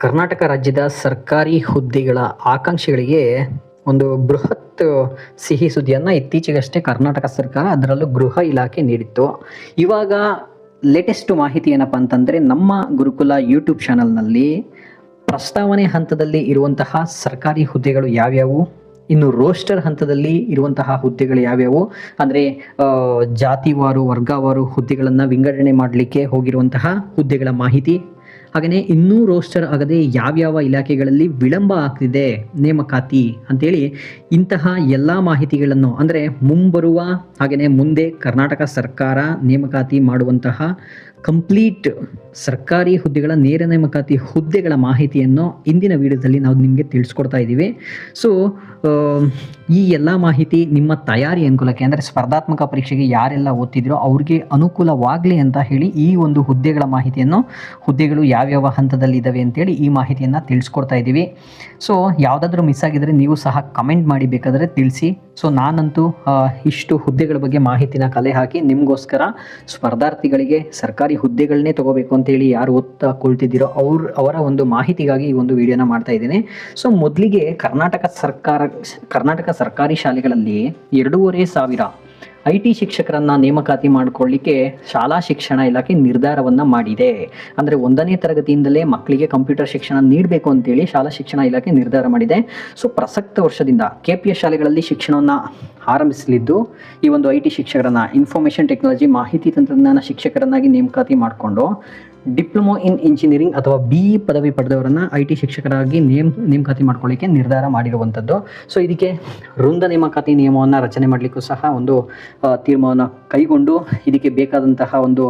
ಕರ್ನಾಟಕ ರಾಜ್ಯದ ಸರ್ಕಾರಿ ಹುದ್ದೆಗಳ ಆಕಾಂಕ್ಷಿಗಳಿಗೆ ಒಂದು ಬೃಹತ್ ಸಿಹಿ ಸುದ್ದಿಯನ್ನು ಇತ್ತೀಚೆಗಷ್ಟೇ ಕರ್ನಾಟಕ ಸರ್ಕಾರ ಅದರಲ್ಲೂ ಗೃಹ ಇಲಾಖೆ ನೀಡಿತ್ತು. ಇವಾಗ ಲೇಟೆಸ್ಟ್ ಮಾಹಿತಿ ಏನಪ್ಪ ಅಂತಂದರೆ, ನಮ್ಮ ಗುರುಕುಲ ಯೂಟ್ಯೂಬ್ ಚಾನಲ್ನಲ್ಲಿ ಪ್ರಸ್ತಾವನೆ ಹಂತದಲ್ಲಿ ಇರುವಂತಹ ಸರ್ಕಾರಿ ಹುದ್ದೆಗಳು ಯಾವ್ಯಾವು, ಇನ್ನು ರೋಸ್ಟರ್ ಹಂತದಲ್ಲಿ ಇರುವಂತಹ ಹುದ್ದೆಗಳು ಯಾವ್ಯಾವು, ಅಂದರೆ ಜಾತಿವಾರು ವರ್ಗವಾರು ಹುದ್ದೆಗಳನ್ನು ವಿಂಗಡಣೆ ಮಾಡಲಿಕ್ಕೆ ಹೋಗಿರುವಂತಹ ಹುದ್ದೆಗಳ ಮಾಹಿತಿ, ಹಾಗೆಯೇ ಇನ್ನೂ ರೋಸ್ಟರ್ ಆಗದೆ ಯಾವ್ಯಾವ ಇಲಾಖೆಗಳಲ್ಲಿ ವಿಳಂಬ ಆಗ್ತಿದೆ ನೇಮಕಾತಿ ಅಂತೇಳಿ, ಇಂತಹ ಎಲ್ಲ ಮಾಹಿತಿಗಳನ್ನು ಅಂದರೆ ಮುಂಬರುವ ಹಾಗೆಯೇ ಮುಂದೆ ಕರ್ನಾಟಕ ಸರ್ಕಾರ ನೇಮಕಾತಿ ಮಾಡುವಂತಹ ಕಂಪ್ಲೀಟ್ ಸರ್ಕಾರಿ ಹುದ್ದೆಗಳ ನೇರ ನೇಮಕಾತಿ ಹುದ್ದೆಗಳ ಮಾಹಿತಿಯನ್ನು ಇಂದಿನ ವಿಡಿಯೋದಲ್ಲಿ ನಾವು ನಿಮಗೆ ತಿಳಿಸ್ಕೊಡ್ತಾ ಇದ್ದೀವಿ. ಸೊ ಈ ಎಲ್ಲ ಮಾಹಿತಿ ನಿಮ್ಮ ತಯಾರಿ ಅನುಕೂಲಕ್ಕೆ, ಅಂದರೆ ಸ್ಪರ್ಧಾತ್ಮಕ ಪರೀಕ್ಷೆಗೆ ಯಾರೆಲ್ಲ ಓದ್ತಿದ್ರೋ ಅವ್ರಿಗೆ ಅನುಕೂಲವಾಗಲಿ ಅಂತ ಹೇಳಿ ಈ ಒಂದು ಹುದ್ದೆಗಳ ಮಾಹಿತಿಯನ್ನು, ಹುದ್ದೆಗಳು ಯಾವ್ಯಾವ ಹಂತದಲ್ಲಿ ಇದ್ದಾವೆ ಅಂತೇಳಿ ಈ ಮಾಹಿತಿಯನ್ನು ತಿಳಿಸ್ಕೊಡ್ತಾ ಇದ್ದೀವಿ. ಸೊ ಯಾವುದಾದ್ರೂ ಮಿಸ್ ಆಗಿದರೆ ನೀವು ಸಹ ಕಮೆಂಟ್ ಮಾಡಿ ಬೇಕಾದರೆ ತಿಳಿಸಿ. ಸೊ ನಾನಂತೂ ಇಷ್ಟು ಹುದ್ದೆಗಳ ಬಗ್ಗೆ ಮಾಹಿತಿನ ಕಲೆ ಹಾಕಿ ನಿಮಗೋಸ್ಕರ ಸ್ಪರ್ಧಾರ್ಥಿಗಳಿಗೆ ಸರ್ಕಾರಿ ಹುದ್ದೆಗಳನ್ನೇ ತಗೋಬೇಕು ಅಂತೇಳಿ ಯಾರು ಓದ್ತಾ ಕೊಳ್ತಿದ್ದೀರೋ ಅವರ ಒಂದು ಮಾಹಿತಿಗಾಗಿ ಈ ಒಂದು ವಿಡಿಯೋನ ಮಾಡ್ತಾ ಇದ್ದೇನೆ. ಸೊ ಮೊದಲಿಗೆ ಕರ್ನಾಟಕ ಸರ್ಕಾರಿ ಶಾಲೆಗಳಲ್ಲಿ 2,500 IT ಶಿಕ್ಷಕರನ್ನ ನೇಮಕಾತಿ ಮಾಡಿಕೊಳ್ಳಿಕ್ಕೆ ಶಾಲಾ ಶಿಕ್ಷಣ ಇಲಾಖೆ ನಿರ್ಧಾರವನ್ನ ಮಾಡಿದೆ. ಅಂದರೆ 1ನೇ ತರಗತಿಯಿಂದಲೇ ಮಕ್ಕಳಿಗೆ ಕಂಪ್ಯೂಟರ್ ಶಿಕ್ಷಣ ನೀಡಬೇಕು ಅಂತೇಳಿ ಶಾಲಾ ಶಿಕ್ಷಣ ಇಲಾಖೆ ನಿರ್ಧಾರ ಮಾಡಿದೆ. ಸೊ ಪ್ರಸಕ್ತ ವರ್ಷದಿಂದ KPS ಶಾಲೆಗಳಲ್ಲಿ ಶಿಕ್ಷಣವನ್ನು ಆರಂಭಿಸಲಿದ್ದು, ಈ ಒಂದು IT ಶಿಕ್ಷಕರನ್ನ, ಇನ್ಫಾರ್ಮೇಷನ್ ಟೆಕ್ನಾಲಜಿ ಮಾಹಿತಿ ತಂತ್ರಜ್ಞಾನ ಶಿಕ್ಷಕರನ್ನಾಗಿ ನೇಮಕಾತಿ ಮಾಡಿಕೊಂಡು ಡಿಪ್ಲೊಮೊ ಇನ್ ಇಂಜಿನಿಯರಿಂಗ್ ಅಥವಾ BE ಪದವಿ ಪಡೆದವರನ್ನ IT ಶಿಕ್ಷಕರಾಗಿ ನೇಮಕಾತಿ ಮಾಡ್ಕೊಳ್ಳಿಕ್ಕೆ ನಿರ್ಧಾರ ಮಾಡಿರುವಂಥದ್ದು. ಸೊ ಇದಕ್ಕೆ ವೃಂದ ನೇಮಕಾತಿ ನಿಯಮವನ್ನು ರಚನೆ ಮಾಡಲಿಕ್ಕೂ ಸಹ ಒಂದು ತೀರ್ಮಾನ ಕೈಗೊಂಡು ಇದಕ್ಕೆ ಬೇಕಾದಂತಹ ಒಂದು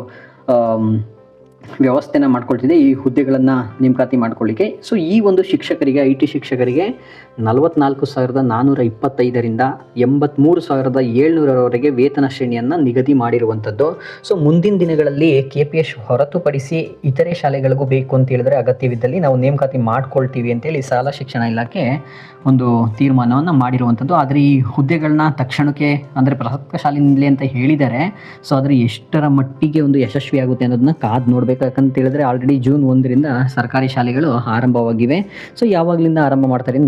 ವ್ಯವಸ್ಥೆನ ಮಾಡ್ಕೊಳ್ತಿದೆ ಈ ಹುದ್ದೆಗಳನ್ನು ನೇಮಕಾತಿ ಮಾಡ್ಕೊಳ್ಳಿಕ್ಕೆ. ಸೊ ಈ ಒಂದು ಶಿಕ್ಷಕರಿಗೆ, IT ಶಿಕ್ಷಕರಿಗೆ 44,425ರಿಂದ 83,700ರವರೆಗೆ ವೇತನ ಶ್ರೇಣಿಯನ್ನು ನಿಗದಿ ಮಾಡಿರುವಂಥದ್ದು. ಸೊ ಮುಂದಿನ ದಿನಗಳಲ್ಲಿ KPS ಹೊರತುಪಡಿಸಿ ಇತರೆ ಶಾಲೆಗಳಿಗೂ ಬೇಕು ಅಂತ ಹೇಳಿದ್ರೆ ಅಗತ್ಯವಿದ್ದಲ್ಲಿ ನಾವು ನೇಮಕಾತಿ ಮಾಡ್ಕೊಳ್ತೀವಿ ಅಂತೇಳಿ ಶಾಲಾ ಶಿಕ್ಷಣ ಇಲಾಖೆ ಒಂದು ತೀರ್ಮಾನವನ್ನು ಮಾಡಿರುವಂಥದ್ದು. ಆದರೆ ಈ ಹುದ್ದೆಗಳನ್ನ ತಕ್ಷಣಕ್ಕೆ, ಅಂದರೆ ಪ್ರಸಕ್ತ ಶಾಲೆಯಿಂದಲೇ ಅಂತ ಹೇಳಿದ್ದಾರೆ. ಸೊ ಆದರೆ ಎಷ್ಟರ ಮಟ್ಟಿಗೆ ಒಂದು ಯಶಸ್ವಿ ಆಗುತ್ತೆ ಅನ್ನೋದನ್ನ ಕಾದು ನೋಡಬೇಕು. ಯಾಕಂತ ಹೇಳಿದ್ರೆ ಆಲ್ರೆಡಿ June 1ರಿಂದ ಸರ್ಕಾರಿ ಶಾಲೆಗಳು ಆರಂಭವಾಗಿವೆ. ಸೊ ಯಾವಾಗಲಿಂದ ಆರಂಭ ಮಾಡ್ತಾರೆ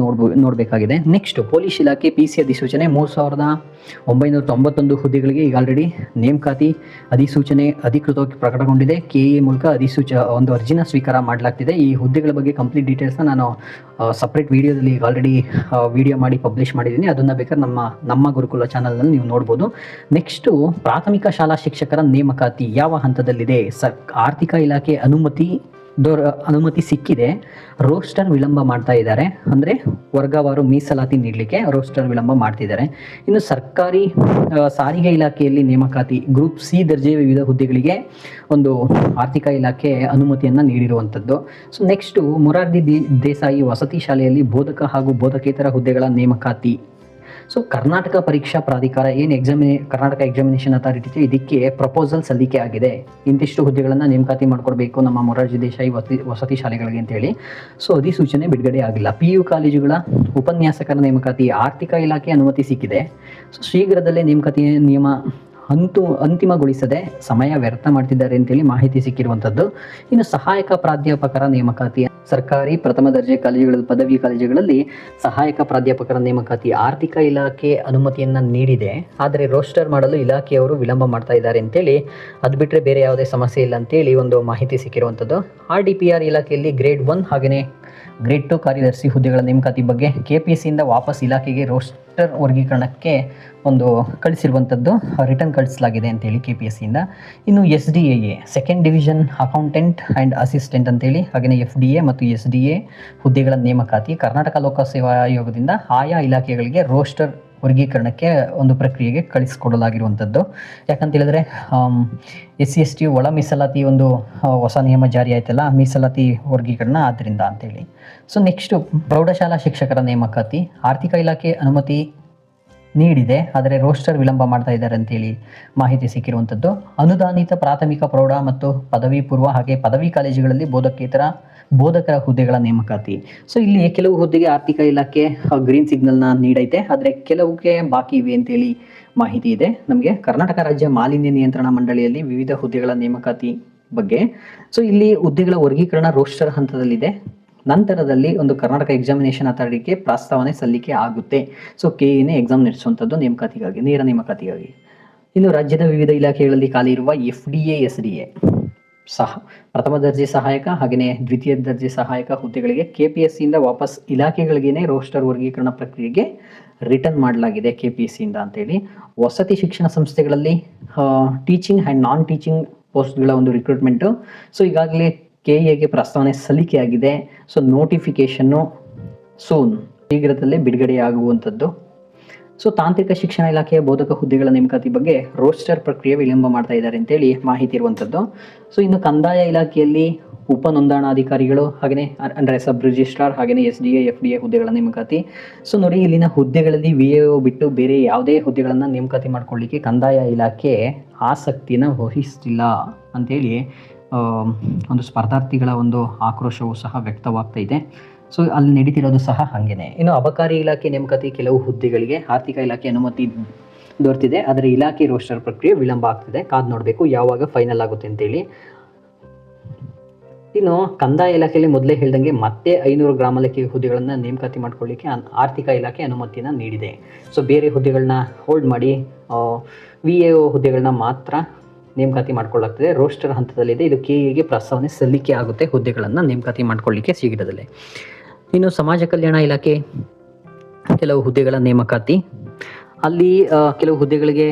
ನೋಡಬೇಕಾಗಿದೆ. ನೆಕ್ಸ್ಟ್ ಪೊಲೀಸ್ ಇಲಾಖೆ PC ಅಧಿಸೂಚನೆ 3,991 ಹುದ್ದೆಗಳಿಗೆ ಈಗ ಆಲ್ರೆಡಿ ನೇಮಕಾತಿ ಅಧಿಸೂಚನೆ ಅಧಿಕೃತವಾಗಿ ಪ್ರಕಟಗೊಂಡಿದೆ. KA ಮೂಲಕ ಒಂದು ಅರ್ಜಿನ ಸ್ವೀಕಾರ ಮಾಡಲಾಗ್ತಿದೆ. ಈ ಹುದ್ದೆಗಳ ಬಗ್ಗೆ ಕಂಪ್ಲೀಟ್ ಡೀಟೇಲ್ಸ್ನ ನಾನು ಸಪ್ರೇಟ್ ವಿಡಿಯೋದಲ್ಲಿ ಈಗ ಆಲ್ರೆಡಿ ವಿಡಿಯೋ ಮಾಡಿ ಪಬ್ಲಿಷ್ ಮಾಡಿದ್ದೀನಿ. ಅದನ್ನು ಬೇಕಾದ್ರೆ ನಮ್ಮ ಗುರುಕುಲ ಚಾನಲ್ನಲ್ಲಿ ನೀವು ನೋಡ್ಬೋದು. ನೆಕ್ಸ್ಟು ಪ್ರಾಥಮಿಕ ಶಾಲಾ ಶಿಕ್ಷಕರ ನೇಮಕಾತಿ ಯಾವ ಹಂತದಲ್ಲಿದೆ? ಆರ್ಥಿಕ ಇಲಾಖೆ ಅನುಮತಿ ಸಿಕ್ಕಿದೆ. ರೋಸ್ಟರ್ ವಿಳಂಬ ಮಾಡ್ತಾ ಇದ್ದಾರೆ, ಅಂದರೆ ವರ್ಗವಾರು ಮೀಸಲಾತಿ ನೀಡಲಿಕ್ಕೆ ರೋಸ್ಟರ್ ವಿಳಂಬ ಮಾಡ್ತಿದ್ದಾರೆ. ಇನ್ನು ಸರ್ಕಾರಿ ಸಾರಿಗೆ ಇಲಾಖೆಯಲ್ಲಿ ನೇಮಕಾತಿ ಗ್ರೂಪ್ C ದರ್ಜೆ ವಿವಿಧ ಹುದ್ದೆಗಳಿಗೆ ಒಂದು ಆರ್ಥಿಕ ಇಲಾಖೆ ಅನುಮತಿಯನ್ನು ನೀಡಿರುವಂಥದ್ದು. ಸೊ ನೆಕ್ಸ್ಟು ಮೊರಾರ್ಜಿ ದೇಸಾಯಿ ವಸತಿ ಶಾಲೆಯಲ್ಲಿ ಬೋಧಕ ಹಾಗೂ ಬೋಧಕೇತರ ಹುದ್ದೆಗಳ ನೇಮಕಾತಿ. ಸೊ ಕರ್ನಾಟಕ ಪರೀಕ್ಷಾ ಪ್ರಾಧಿಕಾರ ಕರ್ನಾಟಕ ಎಕ್ಸಾಮಿನೇಷನ್ ಅಥಾರಿಟಿ ಇದಕ್ಕೆ ಪ್ರಪೋಸಲ್ ಸಲ್ಲಿಕೆ ಆಗಿದೆ. ಇಂತಿಷ್ಟು ಹುದ್ದೆಗಳನ್ನು ನೇಮಕಾತಿ ಮಾಡ್ಕೊಡ್ಬೇಕು ನಮ್ಮ ಮೊರಾರ್ಜಿ ದೇಸಾಯಿ ವಸತಿ ಶಾಲೆಗಳಿಗೆ ಅಂತೇಳಿ. ಸೊ ಅಧಿಸೂಚನೆ ಬಿಡುಗಡೆ ಆಗಿಲ್ಲ. PU ಕಾಲೇಜುಗಳ ಉಪನ್ಯಾಸಕರ ನೇಮಕಾತಿ ಆರ್ಥಿಕ ಇಲಾಖೆ ಅನುಮತಿ ಸಿಕ್ಕಿದೆ. ಸೊ ಶೀಘ್ರದಲ್ಲೇ ನೇಮಕಾತಿ ನಿಯಮ ಅಂತಿಮಗೊಳಿಸದೆ ಸಮಯ ವ್ಯರ್ಥ ಮಾಡ್ತಿದ್ದಾರೆ ಅಂತೇಳಿ ಮಾಹಿತಿ ಸಿಕ್ಕಿರುವಂಥದ್ದು. ಇನ್ನು ಸಹಾಯಕ ಪ್ರಾಧ್ಯಾಪಕರ ನೇಮಕಾತಿ ಸರ್ಕಾರಿ ಪ್ರಥಮ ದರ್ಜೆ ಕಾಲೇಜುಗಳಲ್ಲಿ, ಪದವಿ ಕಾಲೇಜುಗಳಲ್ಲಿ ಸಹಾಯಕ ಪ್ರಾಧ್ಯಾಪಕರ ನೇಮಕಾತಿ ಆರ್ಥಿಕ ಇಲಾಖೆ ಅನುಮತಿಯನ್ನು ನೀಡಿದೆ. ಆದರೆ ರೋಸ್ಟರ್ ಮಾಡಲು ಇಲಾಖೆಯವರು ವಿಳಂಬ ಮಾಡ್ತಾ ಇದ್ದಾರೆ ಅಂತೇಳಿ, ಅದು ಬಿಟ್ಟರೆ ಬೇರೆ ಯಾವುದೇ ಸಮಸ್ಯೆ ಇಲ್ಲ ಅಂತೇಳಿ ಒಂದು ಮಾಹಿತಿ ಸಿಕ್ಕಿರುವಂಥದ್ದು. RDPR ಇಲಾಖೆಯಲ್ಲಿ ಗ್ರೇಡ್ 1 ಹಾಗೆಯೇ ಗ್ರೇಡ್ 2 ಕಾರ್ಯದರ್ಶಿ ಹುದ್ದೆಗಳ ನೇಮಕಾತಿ ಬಗ್ಗೆ KPSಸಿಯಿಂದ ವಾಪಸ್ ಇಲಾಖೆಗೆ ರೋಸ್ಟರ್ ವರ್ಗೀಕರಣಕ್ಕೆ ಒಂದು ಕಳಿಸಿರುವಂಥದ್ದು, ರಿಟರ್ನ್ ಕಳಿಸಲಾಗಿದೆ ಅಂತೇಳಿ KPSಸಿಯಿಂದ. ಇನ್ನು SDA second division accountant and assistant ಅಂತೇಳಿ, ಹಾಗೆಯೇ FDA ಮತ್ತು SDA ಹುದ್ದೆಗಳ ನೇಮಕಾತಿ ಕರ್ನಾಟಕ ಲೋಕಸೇವಾ ಆಯೋಗದಿಂದ ಆಯಾ ಇಲಾಖೆಗಳಿಗೆ ರೋಸ್ಟರ್ ವರ್ಗೀಕರಣಕ್ಕೆ ಒಂದು ಪ್ರಕ್ರಿಯೆಗೆ ಕಳಿಸಿಕೊಡಲಾಗಿರುವಂಥದ್ದು. ಯಾಕಂತ ಹೇಳಿದ್ರೆ SC/ST ಒಳ ಮೀಸಲಾತಿ ಒಂದು ಹೊಸ ನಿಯಮ ಜಾರಿ ಆಯ್ತಲ್ಲ, ಮೀಸಲಾತಿ ವರ್ಗೀಕರಣ ಆದ್ದರಿಂದ ಅಂತೇಳಿ. ಸೊ ನೆಕ್ಸ್ಟು ಪ್ರೌಢಶಾಲಾ ಶಿಕ್ಷಕರ ನೇಮಕಾತಿ ಆರ್ಥಿಕ ಇಲಾಖೆ ಅನುಮತಿ ನೀಡಿದೆ, ಆದರೆ ರೋಸ್ಟರ್ ವಿಳಂಬ ಮಾಡ್ತಾ ಇದ್ದಾರೆ ಅಂತೇಳಿ ಮಾಹಿತಿ ಸಿಕ್ಕಿರುವಂಥದ್ದು. ಅನುದಾನಿತ ಪ್ರಾಥಮಿಕ ಪ್ರೌಢ ಮತ್ತು ಪದವಿ ಪೂರ್ವ ಹಾಗೆ ಪದವಿ ಕಾಲೇಜುಗಳಲ್ಲಿ ಬೋಧಕರ ಹುದ್ದೆಗಳ ನೇಮಕಾತಿ. ಸೊ ಇಲ್ಲಿ ಕೆಲವು ಹುದ್ದೆಗೆ ಆರ್ಥಿಕ ಇಲಾಖೆ ಗ್ರೀನ್ ಸಿಗ್ನಲ್ನ ನೀಡೈತೆ, ಆದರೆ ಕೆಲವುಕ್ಕೆ ಬಾಕಿ ಇವೆ ಅಂತೇಳಿ ಮಾಹಿತಿ ಇದೆ ನಮಗೆ. ಕರ್ನಾಟಕ ರಾಜ್ಯ ಮಾಲಿನ್ಯ ನಿಯಂತ್ರಣ ಮಂಡಳಿಯಲ್ಲಿ ವಿವಿಧ ಹುದ್ದೆಗಳ ನೇಮಕಾತಿ ಬಗ್ಗೆ. ಸೊ ಇಲ್ಲಿ ಹುದ್ದೆಗಳ ವರ್ಗೀಕರಣ ರೋಸ್ಟರ್ ಹಂತದಲ್ಲಿದೆ. ನಂತರದಲ್ಲಿ ಒಂದು ಕರ್ನಾಟಕ ಎಕ್ಸಾಮಿನೇಷನ್ ಅಥಾರಿಟಿಗೆ ಪ್ರಸ್ತಾವನೆ ಸಲ್ಲಿಕೆ ಆಗುತ್ತೆ. ಸೊ KEನೇ ಎಕ್ಸಾಮ್ ನಡೆಸುವಂಥದ್ದು ನೇಮಕಾತಿಗಾಗಿ, ನೇರ ನೇಮಕಾತಿಗಾಗಿ. ಇನ್ನು ರಾಜ್ಯದ ವಿವಿಧ ಇಲಾಖೆಗಳಲ್ಲಿ ಖಾಲಿ ಇರುವ FDA SDA ಪ್ರಥಮ ದರ್ಜೆ ಸಹಾಯಕ ಹಾಗೆಯೇ ದ್ವಿತೀಯ ದರ್ಜೆ ಸಹಾಯಕ ಹುದ್ದೆಗಳಿಗೆ KPSCಯಿಂದ ವಾಪಸ್ ಇಲಾಖೆಗಳಿಗೇನೆ ರೋಸ್ಟರ್ ವರ್ಗೀಕರಣ ಪ್ರಕ್ರಿಯೆಗೆ ರಿಟರ್ನ್ ಮಾಡಲಾಗಿದೆ KPSCಯಿಂದ ಅಂತೇಳಿ. ವಸತಿ ಶಿಕ್ಷಣ ಸಂಸ್ಥೆಗಳಲ್ಲಿ ಟೀಚಿಂಗ್ ಆ್ಯಂಡ್ ನಾನ್ ಟೀಚಿಂಗ್ ಪೋಸ್ಟ್ಗಳ ಒಂದು ರಿಕ್ರೂಟ್ಮೆಂಟು. ಸೊ ಈಗಾಗಲೇ KEಗೆ ಪ್ರಸ್ತಾವನೆ ಸಲ್ಲಿಕೆಯಾಗಿದೆ. ಸೊ ನೋಟಿಫಿಕೇಶನ್ನು ಶೀಘ್ರದಲ್ಲೇ ಬಿಡುಗಡೆಯಾಗುವಂಥದ್ದು. ಸೊ ತಾಂತ್ರಿಕ ಶಿಕ್ಷಣ ಇಲಾಖೆಯ ಬೋಧಕ ಹುದ್ದೆಗಳ ನೇಮಕಾತಿ ಬಗ್ಗೆ ರೋಸ್ಟರ್ ಪ್ರಕ್ರಿಯೆ ವಿಳಂಬ ಮಾಡ್ತಾ ಇದ್ದಾರೆ ಅಂತೇಳಿ ಮಾಹಿತಿ ಇರುವಂಥದ್ದು. ಸೊ ಇನ್ನು ಕಂದಾಯ ಇಲಾಖೆಯಲ್ಲಿ ಉಪ ನೋಂದಣಾಧಿಕಾರಿಗಳು ಹಾಗೆಯೇ ಅಂದರೆ ಸಬ್ ರಿಜಿಸ್ಟ್ರಾರ್ ಹಾಗೆಯೇ SDA FDA ಹುದ್ದೆಗಳ ನೇಮಕಾತಿ. ಸೊ ನೋಡಿ, ಇಲ್ಲಿನ ಹುದ್ದೆಗಳಲ್ಲಿ VAO ಬಿಟ್ಟು ಬೇರೆ ಯಾವುದೇ ಹುದ್ದೆಗಳನ್ನು ನೇಮಕಾತಿ ಮಾಡ್ಕೊಳ್ಳಿಕ್ಕೆ ಕಂದಾಯ ಇಲಾಖೆ ಆಸಕ್ತಿನ ವಹಿಸ್ತಿಲ್ಲ ಅಂತೇಳಿ ಒಂದು ಸ್ಪರ್ಧಾರ್ಥಿಗಳ ಒಂದು ಆಕ್ರೋಶವೂ ಸಹ ವ್ಯಕ್ತವಾಗ್ತಾ ಇದೆ. ಸೊ ಅಲ್ಲಿ ನಡೀತಿರೋದು ಸಹ ಹಾಗೇನೆ. ಇನ್ನು ಅಬಕಾರಿ ಇಲಾಖೆ ನೇಮಕಾತಿ ಕೆಲವು ಹುದ್ದೆಗಳಿಗೆ ಆರ್ಥಿಕ ಇಲಾಖೆ ಅನುಮತಿ ದೊರೆತಿದೆ, ಆದರೆ ಇಲಾಖೆ ರೋಸ್ಟರ್ ಪ್ರಕ್ರಿಯೆ ವಿಳಂಬ ಆಗ್ತಿದೆ. ಕಾದು ನೋಡಬೇಕು ಯಾವಾಗ ಫೈನಲ್ ಆಗುತ್ತೆ ಅಂತೇಳಿ. ಇನ್ನು ಕಂದಾಯ ಇಲಾಖೆಯಲ್ಲಿ ಮೊದಲೇ ಹೇಳ್ದಂಗೆ ಮತ್ತೆ 500 ಗ್ರಾಮ ಲೆಕ್ಕ ಹುದ್ದೆಗಳನ್ನು ನೇಮಕಾತಿ ಮಾಡ್ಕೊಳ್ಳಿಕ್ಕೆ ಆರ್ಥಿಕ ಇಲಾಖೆ ಅನುಮತಿನ ನೀಡಿದೆ. ಸೊ ಬೇರೆ ಹುದ್ದೆಗಳನ್ನ ಹೋಲ್ಡ್ ಮಾಡಿ VAO ಹುದ್ದೆಗಳನ್ನ ಮಾತ್ರ ನೇಮಕಾತಿ ಮಾಡ್ಕೊಳ್ಳಾಗ್ತದೆ. ರೋಸ್ಟರ್ ಹಂತದಲ್ಲಿದೆ. ಇದು KEಗೆ ಪ್ರಸ್ತಾವನೆ ಸಲ್ಲಿಕೆ ಆಗುತ್ತೆ ಹುದ್ದೆಗಳನ್ನು ನೇಮಕಾತಿ ಮಾಡ್ಕೊಳ್ಳಿಕ್ಕೆ ಶೀಘ್ರದಲ್ಲೇ. ಇನ್ನು ಸಮಾಜ ಕಲ್ಯಾಣ ಇಲಾಖೆ ಕೆಲವು ಹುದ್ದೆಗಳ ನೇಮಕಾತಿ. ಅಲ್ಲಿ ಕೆಲವು ಹುದ್ದೆಗಳಿಗೆ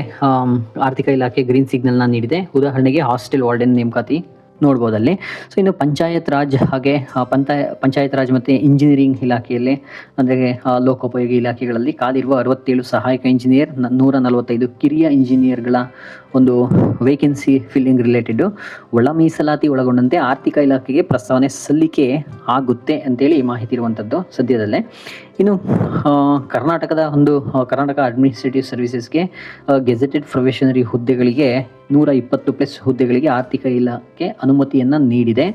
ಆರ್ಥಿಕ ಇಲಾಖೆ ಗ್ರೀನ್ ಸಿಗ್ನಲ್ನ ನೀಡಿದೆ. ಉದಾಹರಣೆಗೆ ಹಾಸ್ಟೆಲ್ ವಾರ್ಡನ್ ನೇಮಕಾತಿ ನೋಡ್ಬೋದಲ್ಲಿ. ಸೊ ಇನ್ನು ಪಂಚಾಯತ್ ರಾಜ್ ಹಾಗೆ ಪಂಚಾಯತ್ ರಾಜ್ ಮತ್ತು ಇಂಜಿನಿಯರಿಂಗ್ ಇಲಾಖೆಯಲ್ಲಿ ಅಂದರೆ ಲೋಕೋಪಯೋಗಿ ಇಲಾಖೆಗಳಲ್ಲಿ ಕಾದಿರುವ 67 ಸಹಾಯಕ ಇಂಜಿನಿಯರ್, 145 ಕಿರಿಯ ಇಂಜಿನಿಯರ್ಗಳ ಒಂದು ವೇಕೆನ್ಸಿ ಫಿಲ್ಲಿಂಗ್ ರಿಲೇಟೆಡ್ ಒಳ ಮೀಸಲಾತಿ ಒಳಗೊಂಡಂತೆ ಆರ್ಥಿಕ ಇಲಾಖೆಗೆ ಪ್ರಸ್ತಾವನೆ ಸಲ್ಲಿಕೆ ಆಗುತ್ತೆ ಅಂತೇಳಿ ಮಾಹಿತಿ ಇರುವಂಥದ್ದು ಸದ್ಯದಲ್ಲೇ. ಇನ್ನು ಕರ್ನಾಟಕ ಅಡ್ಮಿನಿಸ್ಟ್ರೇಟಿವ್ ಸರ್ವಿಸಸ್ಗೆ ಗೆಜೆಟೆಡ್ ಪ್ರೊಫೆಷನರಿ ಹುದ್ದೆಗಳಿಗೆ 120+ ಹುದ್ದೆಗಳಿಗೆ ಆರ್ಥಿಕ ಇಲಾಖೆ ಅನುಮತಿಯನ್ನು ನೀಡಿದೆ.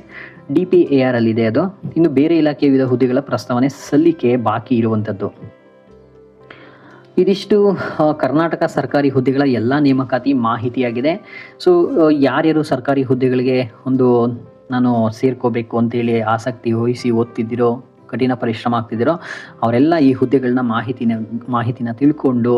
DPAR ಅಲ್ಲಿದೆ ಅದು. ಇನ್ನು ಬೇರೆ ಇಲಾಖೆಯ ವಿವಿಧ ಹುದ್ದೆಗಳ ಪ್ರಸ್ತಾವನೆ ಸಲ್ಲಿಕೆ ಬಾಕಿ ಇರುವಂಥದ್ದು. ಇದಿಷ್ಟು ಕರ್ನಾಟಕ ಸರ್ಕಾರಿ ಹುದ್ದೆಗಳ ಎಲ್ಲ ನೇಮಕಾತಿ ಮಾಹಿತಿಯಾಗಿದೆ. ಸೊ ಯಾರ್ಯಾರು ಸರ್ಕಾರಿ ಹುದ್ದೆಗಳಿಗೆ ನಾನು ಸೇರ್ಕೋಬೇಕು ಅಂತೇಳಿ ಆಸಕ್ತಿ ವಹಿಸಿ ಓದ್ತಿದ್ದೀರೋ, ಕಠಿಣ ಪರಿಶ್ರಮ ಆಗ್ತಿದ್ದೀರೋ ಅವರೆಲ್ಲ ಈ ಹುದ್ದೆಗಳನ್ನ ಮಾಹಿತಿನ ತಿಳ್ಕೊಂಡು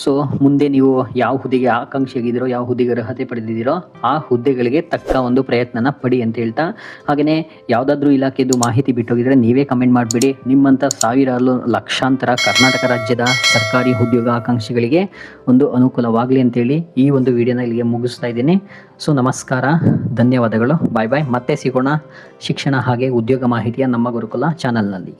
ಸೊ ಮುಂದೆ ನೀವು ಯಾವ ಹುದ್ದೆಗೆ ಆಕಾಂಕ್ಷಿಯಾಗಿದ್ದೀರೋ, ಯಾವ ಹುದ್ದೆಗೆ ಅರ್ಹತೆ ಪಡೆದಿದ್ದೀರೋ ಆ ಹುದ್ದೆಗಳಿಗೆ ತಕ್ಕ ಒಂದು ಪ್ರಯತ್ನನ ಪಡಿ ಅಂತ ಹೇಳ್ತಾ, ಹಾಗೆಯೇ ಯಾವುದಾದ್ರೂ ಇಲಾಖೆದು ಮಾಹಿತಿ ಬಿಟ್ಟೋಗಿದ್ರೆ ನೀವೇ ಕಮೆಂಟ್ ಮಾಡಿಬಿಡಿ. ನಿಮ್ಮಂಥ ಸಾವಿರಾರು ಲಕ್ಷಾಂತರ ಕರ್ನಾಟಕ ರಾಜ್ಯದ ಸರ್ಕಾರಿ ಉದ್ಯೋಗ ಆಕಾಂಕ್ಷಿಗಳಿಗೆ ಒಂದು ಅನುಕೂಲವಾಗಲಿ ಅಂತೇಳಿ ಈ ಒಂದು ವಿಡಿಯೋನ ಇಲ್ಲಿಗೆ ಮುಗಿಸ್ತಾ ಇದ್ದೀನಿ. ಸೊ ನಮಸ್ಕಾರ, ಧನ್ಯವಾದಗಳು, ಬಾಯ್ ಬಾಯ್. ಮತ್ತೆ ಸಿಗೋಣ ಶಿಕ್ಷಣ ಹಾಗೆ ಉದ್ಯೋಗ ಮಾಹಿತಿಯ ನಮ್ಮ ಗುರುಕುಲ ಚಾನಲ್ನಲ್ಲಿ.